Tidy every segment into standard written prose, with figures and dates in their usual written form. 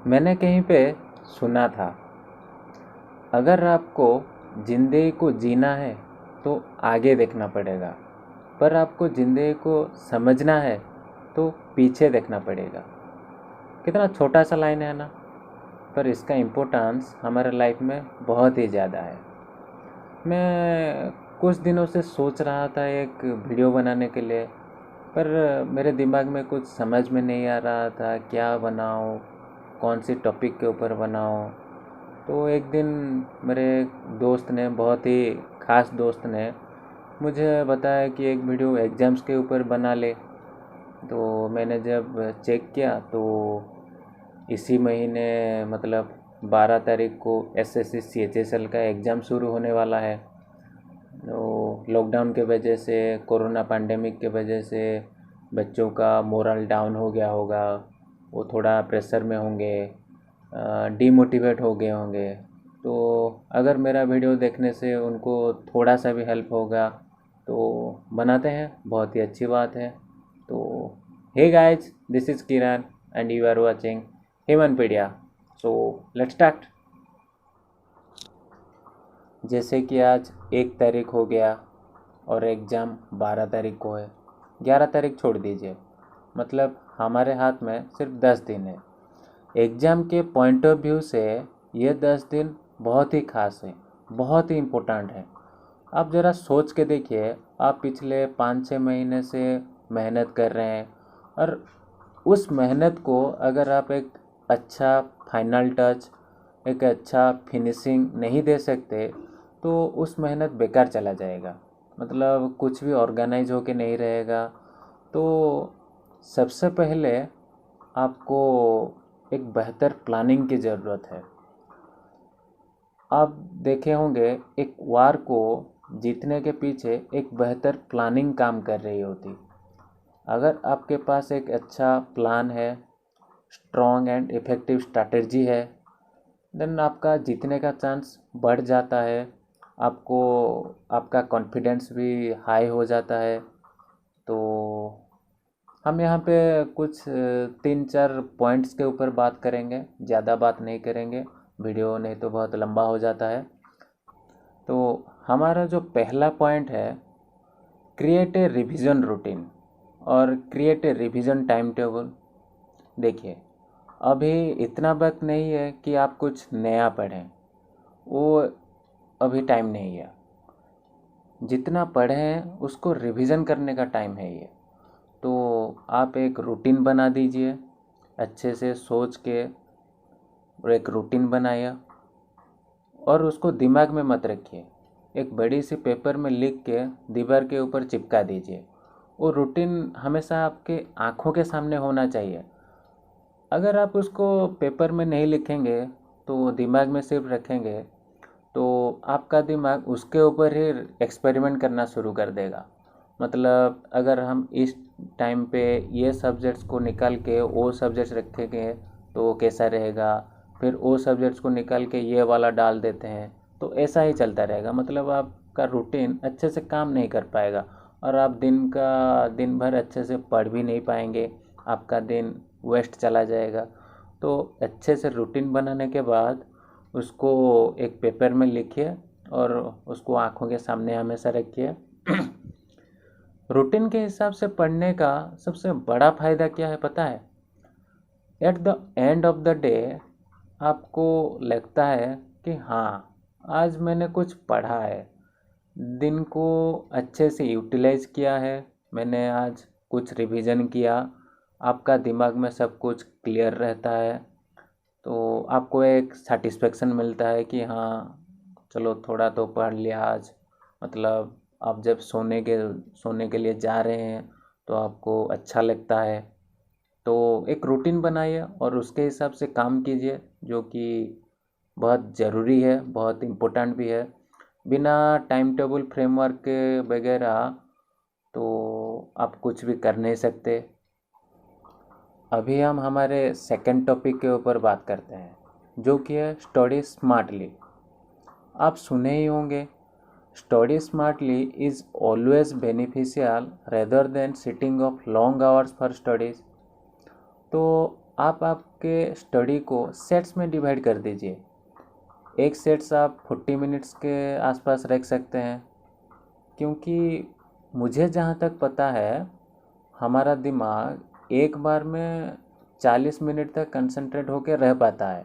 मैंने कहीं पे सुना था, अगर आपको ज़िंदगी को जीना है तो आगे देखना पड़ेगा, पर आपको ज़िंदगी को समझना है तो पीछे देखना पड़ेगा। कितना छोटा सा लाइन है ना, पर इसका इम्पोर्टेंस हमारे लाइफ में बहुत ही ज़्यादा है। मैं कुछ दिनों से सोच रहा था एक वीडियो बनाने के लिए, पर मेरे दिमाग में कुछ समझ में नहीं आ रहा था क्या बनाऊँ, कौन सी टॉपिक के ऊपर बनाऊँ। तो एक दिन मेरे एक दोस्त ने, बहुत ही ख़ास दोस्त ने मुझे बताया कि एक वीडियो एग्ज़ाम्स के ऊपर बना ले। तो मैंने जब चेक किया तो इसी महीने मतलब 12 तारीख को एसएससी सीएचएसएल का एग्ज़ाम शुरू होने वाला है। तो लॉकडाउन के वजह से, कोरोना पैंडेमिक के वजह से बच्चों का मोरल डाउन हो गया होगा, वो थोड़ा प्रेशर में होंगे, डीमोटिवेट हो गए होंगे। तो अगर मेरा वीडियो देखने से उनको थोड़ा सा भी हेल्प होगा तो बनाते हैं, बहुत ही अच्छी बात है। तो hey guys, this is Kiran and you are watching हेमनपीडिया। So let's start. जैसे कि आज 1 तारीख हो गया और एग्ज़ाम 12 तारीख को है। 11 तारीख छोड़ दीजिए, मतलब हमारे हाथ में सिर्फ 10 दिन है। एग्ज़ाम के पॉइंट ऑफ व्यू से ये 10 दिन बहुत ही ख़ास है, बहुत ही इम्पोर्टेंट है। आप ज़रा सोच के देखिए, आप पिछले 5-6 महीने से मेहनत कर रहे हैं, और उस मेहनत को अगर आप एक अच्छा फाइनल टच, एक अच्छा फिनिशिंग नहीं दे सकते तो उस मेहनत बेकार चला जाएगा, मतलब कुछ भी ऑर्गेनाइज होके नहीं रहेगा। तो सबसे पहले आपको एक बेहतर प्लानिंग की ज़रूरत है। आप देखे होंगे, एक वार को जीतने के पीछे एक बेहतर प्लानिंग काम कर रही होती। अगर आपके पास एक अच्छा प्लान है, स्ट्रॉन्ग एंड इफ़ेक्टिव स्ट्रैटेजी है, देन आपका जीतने का चांस बढ़ जाता है। आपको आपका कॉन्फिडेंस भी हाई हो जाता है। तो हम यहाँ पे कुछ 3-4 पॉइंट्स के ऊपर बात करेंगे, ज़्यादा बात नहीं करेंगे, वीडियो नहीं तो बहुत लंबा हो जाता है। तो हमारा जो पहला पॉइंट है, क्रिएट ए रिवीजन रूटीन और create a revision time table. देखिए, अभी इतना वक्त नहीं है कि आप कुछ नया पढ़ें, वो अभी टाइम नहीं है। जितना पढ़े हैं उसको रिवीजन करने का टाइम है ये। तो आप एक रूटीन बना दीजिए, अच्छे से सोच के, और एक रूटीन बनाइए और उसको दिमाग में मत रखिए, एक बड़ी सी पेपर में लिख के दीवार के ऊपर चिपका दीजिए। वो रूटीन हमेशा आपके आँखों के सामने होना चाहिए। अगर आप उसको पेपर में नहीं लिखेंगे तो दिमाग में सिर्फ रखेंगे, तो आपका दिमाग उसके ऊपर ही एक्सपेरिमेंट करना शुरू कर देगा। मतलब अगर हम इस टाइम पे ये सब्जेक्ट्स को निकाल के वो सब्जेक्ट्स रखेंगे तो कैसा रहेगा, फिर वो सब्जेक्ट्स को निकाल के ये वाला डाल देते हैं, तो ऐसा ही चलता रहेगा। मतलब आपका रूटीन अच्छे से काम नहीं कर पाएगा और आप दिन भर अच्छे से पढ़ भी नहीं पाएंगे, आपका दिन वेस्ट चला जाएगा। तो अच्छे से रूटीन बनाने के बाद उसको एक पेपर में लिखिए और उसको आँखों के सामने हमेशा रखिए। रूटीन के हिसाब से पढ़ने का सबसे बड़ा फ़ायदा क्या है पता है? At the end of the day आपको लगता है कि हाँ, आज मैंने कुछ पढ़ा है, दिन को अच्छे से यूटिलाइज किया है, मैंने आज कुछ रिवीजन किया। आपका दिमाग में सब कुछ क्लियर रहता है, तो आपको एक सेटिस्फेक्शन मिलता है कि हाँ, चलो थोड़ा तो पढ़ लिया आज। मतलब आप जब सोने के लिए जा रहे हैं तो आपको अच्छा लगता है। तो एक रूटीन बनाइए और उसके हिसाब से काम कीजिए, जो कि बहुत ज़रूरी है, बहुत इम्पोर्टेंट भी है। बिना टाइम टेबल फ्रेमवर्क के वगैरह तो आप कुछ भी कर नहीं सकते। अभी हम हमारे सेकंड टॉपिक के ऊपर बात करते हैं, जो कि है स्टडी स्मार्टली। आप सुने ही होंगे, study smartly is always beneficial rather than sitting of long hours for studies. तो आप आपके स्टडी को सेट्स में डिवाइड कर दीजिए। एक सेट्स आप 40 मिनट्स के आसपास रख सकते हैं, क्योंकि मुझे जहाँ तक पता है हमारा दिमाग एक बार में 40 मिनट तक कंसंट्रेट होकर रह पाता है।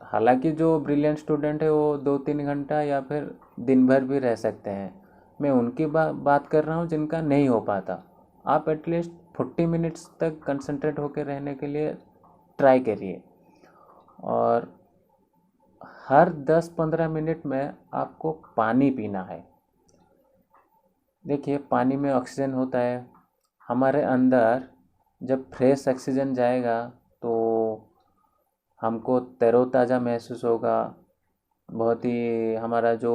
हालांकि जो ब्रिलियंट स्टूडेंट है वो 2-3 घंटा या फिर दिन भर भी रह सकते हैं। मैं उनकी बात कर रहा हूँ जिनका नहीं हो पाता। आप एटलीस्ट 40 मिनट्स तक कंसंट्रेट होकर रहने के लिए ट्राई करिए। और हर 10-15 मिनट में आपको पानी पीना है। देखिए, पानी में ऑक्सीजन होता है। हमारे अंदर जब फ्रेश ऑक्सीजन जाएगा तो हमको तरोताज़ा महसूस होगा। बहुत ही हमारा जो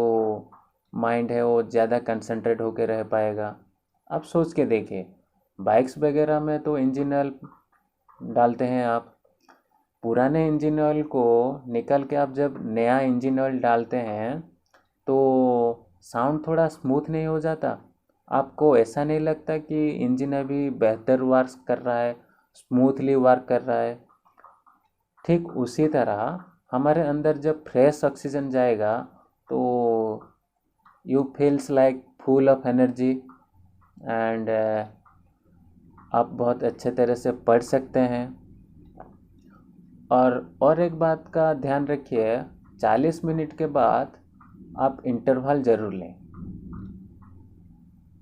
माइंड है वो ज़्यादा कंसंट्रेट होकर रह पाएगा। आप सोच के देखिए, बाइक्स वगैरह में तो इंजन ऑयल डालते हैं आप। पुराने इंजन ऑयल को निकल के आप जब नया इंजन ऑयल डालते हैं तो साउंड थोड़ा स्मूथ नहीं हो जाता? आपको ऐसा नहीं लगता कि इंजन अभी बेहतर वर्क कर रहा है, स्मूथली वर्क कर रहा है? ठीक उसी तरह हमारे अंदर जब फ्रेश ऑक्सीजन जाएगा तो you feels like full of energy and आप बहुत अच्छे तरह से पढ़ सकते हैं। और एक बात का ध्यान रखिए, 40 मिनट के बाद आप इंटरवल ज़रूर लें।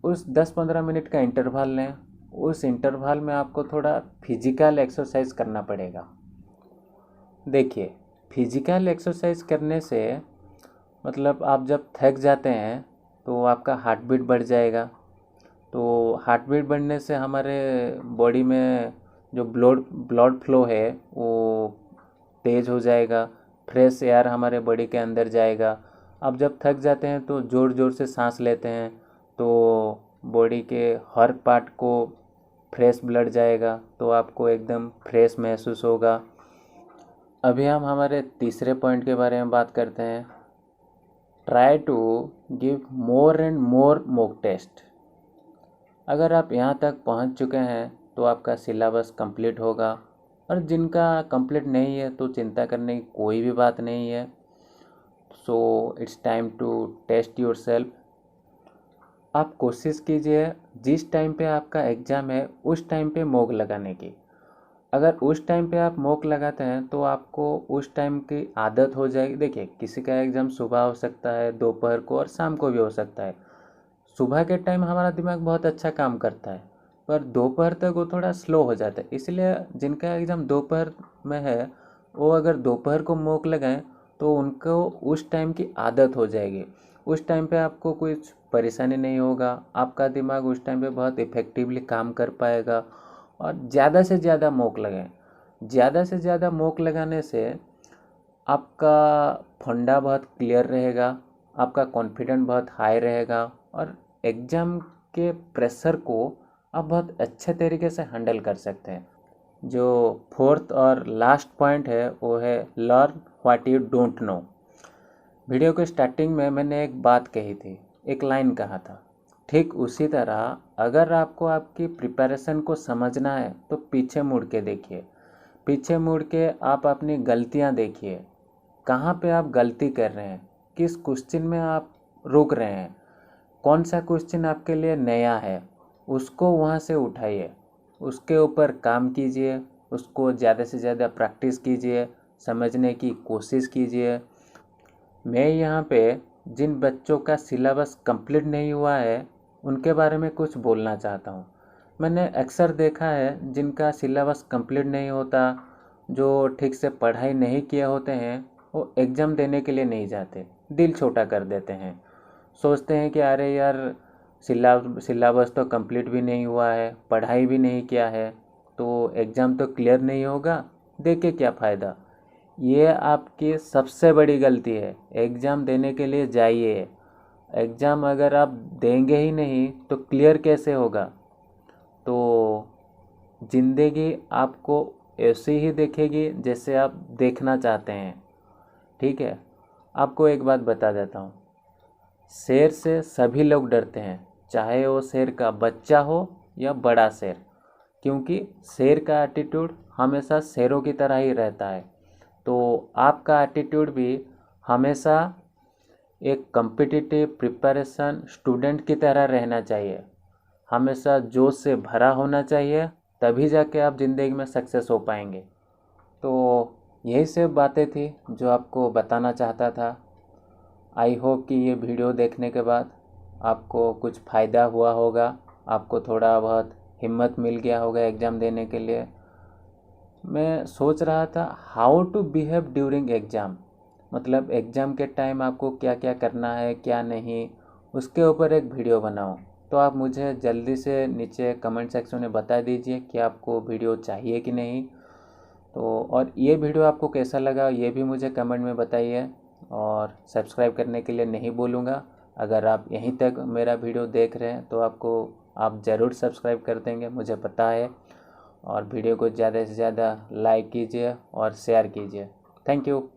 उस 10-15 मिनट का इंटरवल लें। उस इंटरवल में आपको थोड़ा फिजिकल एक्सरसाइज करना पड़ेगा। देखिए, फिजिकल एक्सरसाइज करने से मतलब आप जब थक जाते हैं तो आपका हार्ट बीट बढ़ जाएगा। तो हार्ट बीट बढ़ने से हमारे बॉडी में जो ब्लड फ्लो है वो तेज़ हो जाएगा। फ्रेश एयर हमारे बॉडी के अंदर जाएगा। अब जब थक जाते हैं तो ज़ोर ज़ोर से सांस लेते हैं तो बॉडी के हर पार्ट को फ्रेश ब्लड जाएगा, तो आपको एकदम फ्रेश महसूस होगा। अभी हम हमारे तीसरे पॉइंट के बारे में बात करते हैं। Try to give more and more mock test. अगर आप यहाँ तक पहुँच चुके हैं तो आपका सिलेबस कंप्लीट होगा, और जिनका कंप्लीट नहीं है तो चिंता करने की कोई भी बात नहीं है। So it's time to test yourself. आप कोशिश कीजिए जिस टाइम पे आपका एग्ज़ाम है उस टाइम पे मॉक लगाने की। अगर उस टाइम पे आप मॉक लगाते हैं तो आपको उस टाइम की आदत हो जाएगी। देखिए, किसी का एग्ज़ाम सुबह हो सकता है, दोपहर को और शाम को भी हो सकता है। सुबह के टाइम हमारा दिमाग बहुत अच्छा काम करता है, पर दोपहर तक वो थोड़ा स्लो हो जाता है। इसलिए जिनका एग्ज़ाम दोपहर में है वो अगर दोपहर को मॉक लगाएं तो उनको उस टाइम की आदत हो जाएगी। उस टाइम पे आपको कुछ परेशानी नहीं होगा। आपका दिमाग उस टाइम पे बहुत इफ़ेक्टिवली काम कर पाएगा। और ज़्यादा से ज़्यादा मॉक लगाएं। ज़्यादा से ज़्यादा मॉक लगाने से आपका फंडा बहुत क्लियर रहेगा, आपका कॉन्फिडेंस बहुत हाई रहेगा, और एग्ज़ाम के प्रेशर को आप बहुत अच्छे तरीके से हैंडल कर सकते हैं। जो फोर्थ और लास्ट पॉइंट है वो है learn what you don't know. Video के स्टार्टिंग में मैंने एक बात कही थी, एक लाइन कहा था। ठीक उसी तरह अगर आपको आपकी प्रिपरेशन को समझना है तो पीछे मुड़ के देखिए। पीछे मुड़ के आप अपनी गलतियां देखिए, कहाँ पे आप गलती कर रहे हैं, किस क्वेश्चन में आप रुक रहे हैं, कौन सा क्वेश्चन आपके लिए नया है, उसको वहाँ से उठाइए, उसके ऊपर काम कीजिए, उसको ज़्यादा से ज़्यादा प्रैक्टिस कीजिए, समझने की कोशिश कीजिए। मैं यहाँ पे जिन बच्चों का सिलेबस कंप्लीट नहीं हुआ है उनके बारे में कुछ बोलना चाहता हूँ। मैंने अक्सर देखा है जिनका सिलेबस कंप्लीट नहीं होता, जो ठीक से पढ़ाई नहीं किए होते हैं, वो एग्ज़ाम देने के लिए नहीं जाते, दिल छोटा कर देते हैं। सोचते हैं कि अरे यार, सिलेबस तो कंप्लीट भी नहीं हुआ है, पढ़ाई भी नहीं किया है, तो एग्ज़ाम तो क्लियर नहीं होगा, दे के क्या फ़ायदा। ये आपकी सबसे बड़ी गलती है। एग्ज़ाम देने के लिए जाइए। एग्ज़ाम अगर आप देंगे ही नहीं तो क्लियर कैसे होगा? तो ज़िंदगी आपको ऐसे ही देखेगी जैसे आप देखना चाहते हैं। ठीक है, आपको एक बात बता देता हूँ। शेर से सभी लोग डरते हैं, चाहे वो शेर का बच्चा हो या बड़ा शेर। क्योंकि शेर का एटीट्यूड हमेशा शेरों की तरह ही रहता है। तो आपका एटीट्यूड भी हमेशा एक कम्पिटिटिव प्रिपरेशन स्टूडेंट की तरह रहना चाहिए, हमेशा जोश से भरा होना चाहिए, तभी जाके आप ज़िंदगी में सक्सेस हो पाएंगे। तो यही सब बातें थी जो आपको बताना चाहता था। आई होप कि ये वीडियो देखने के बाद आपको कुछ फ़ायदा हुआ होगा, आपको थोड़ा बहुत हिम्मत मिल गया होगा एग्ज़ाम देने के लिए। मैं सोच रहा था how to behave during exam, मतलब एग्ज़ाम के टाइम आपको क्या क्या करना है क्या नहीं, उसके ऊपर एक वीडियो बनाऊं। तो आप मुझे जल्दी से नीचे कमेंट सेक्शन में बता दीजिए कि आपको वीडियो चाहिए कि नहीं। तो और ये वीडियो आपको कैसा लगा ये भी मुझे कमेंट में बताइए, और सब्सक्राइब करने के लिए नहीं बोलूँगा। अगर आप यहीं तक मेरा वीडियो देख रहे हैं तो आप ज़रूर सब्सक्राइब कर देंगे, मुझे पता है। और वीडियो को ज़्यादा से ज़्यादा लाइक कीजिए और शेयर कीजिए। Thank you.